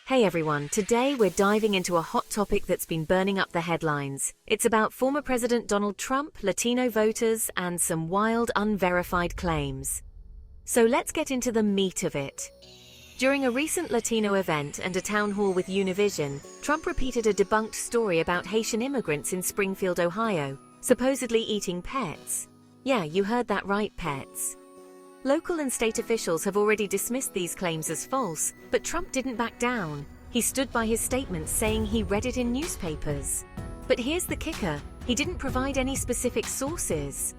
Hey everyone, today we're diving into a hot topic that's been burning up the headlines. It's about former President Donald Trump, Latino voters, and some wild, unverified claims. So let's get into the meat of it. During a recent Latino event and a town hall with Univision, Trump repeated a debunked story about Haitian immigrants in Springfield, Ohio, supposedly eating pets. Yeah, you heard that right, pets. Local and state officials have already dismissed these claims as false, but Trump didn't back down. He stood by his statements, saying he read it in newspapers. But here's the kicker, he didn't provide any specific sources.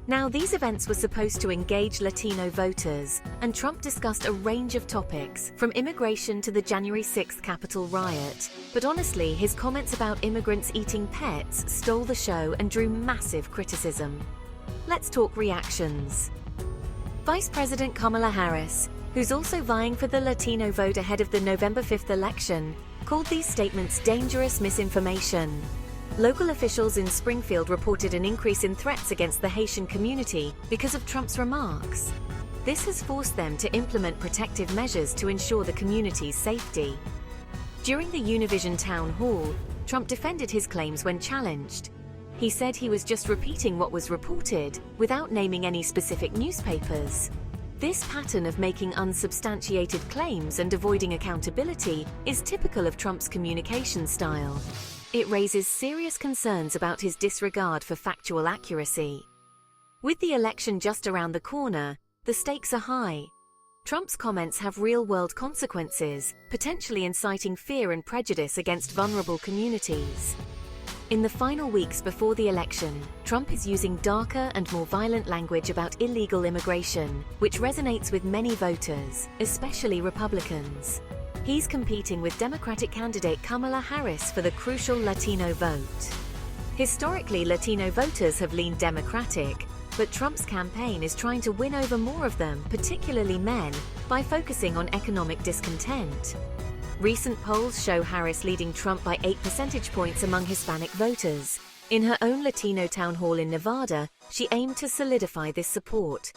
Now, these events were supposed to engage Latino voters, and Trump discussed a range of topics, from immigration to the January 6th Capitol riot. But honestly, his comments about immigrants eating pets stole the show and drew massive criticism. Let's talk reactions. Vice President Kamala Harris, who's also vying for the Latino vote ahead of the November 5th election, called these statements dangerous misinformation. Local officials in Springfield reported an increase in threats against the Haitian community because of Trump's remarks. This has forced them to implement protective measures to ensure the community's safety. During the Univision town hall, Trump defended his claims when challenged. He said he was just repeating what was reported, without naming any specific newspapers. This pattern of making unsubstantiated claims and avoiding accountability is typical of Trump's communication style. It raises serious concerns about his disregard for factual accuracy. With the election just around the corner, the stakes are high. Trump's comments have real-world consequences, potentially inciting fear and prejudice against vulnerable communities. In the final weeks before the election, Trump is using darker and more violent language about illegal immigration, which resonates with many voters, especially Republicans. He's competing with Democratic candidate Kamala Harris for the crucial Latino vote. Historically, Latino voters have leaned Democratic, but Trump's campaign is trying to win over more of them, particularly men, by focusing on economic discontent. Recent polls show Harris leading Trump by 8 percentage points among Hispanic voters. In her own Latino town hall in Nevada, she aimed to solidify this support.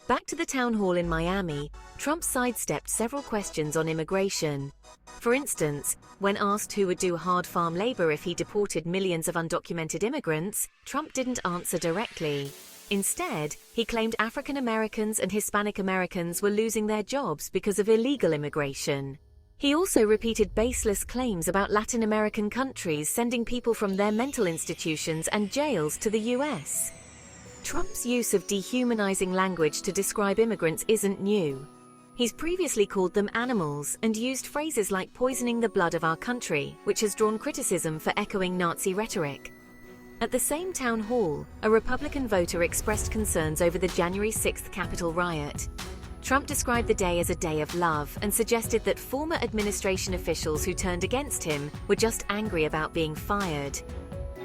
Back to the town hall in Miami, Trump sidestepped several questions on immigration. For instance, when asked who would do hard farm labor if he deported millions of undocumented immigrants, Trump didn't answer directly. Instead, he claimed African Americans and Hispanic Americans were losing their jobs because of illegal immigration. He also repeated baseless claims about Latin American countries sending people from their mental institutions and jails to the US. Trump's use of dehumanizing language to describe immigrants isn't new. He's previously called them animals and used phrases like poisoning the blood of our country, which has drawn criticism for echoing Nazi rhetoric. At the same town hall, a Republican voter expressed concerns over the January 6th Capitol riot. Trump described the day as a day of love and suggested that former administration officials who turned against him were just angry about being fired.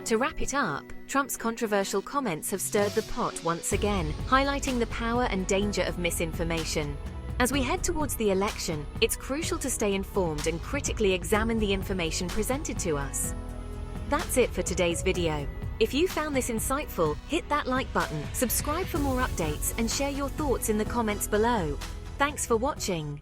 To wrap it up, Trump's controversial comments have stirred the pot once again, highlighting the power and danger of misinformation. As we head towards the election, it's crucial to stay informed and critically examine the information presented to us. That's it for today's video. If you found this insightful, hit that like button, subscribe for more updates, and share your thoughts in the comments below. Thanks for watching.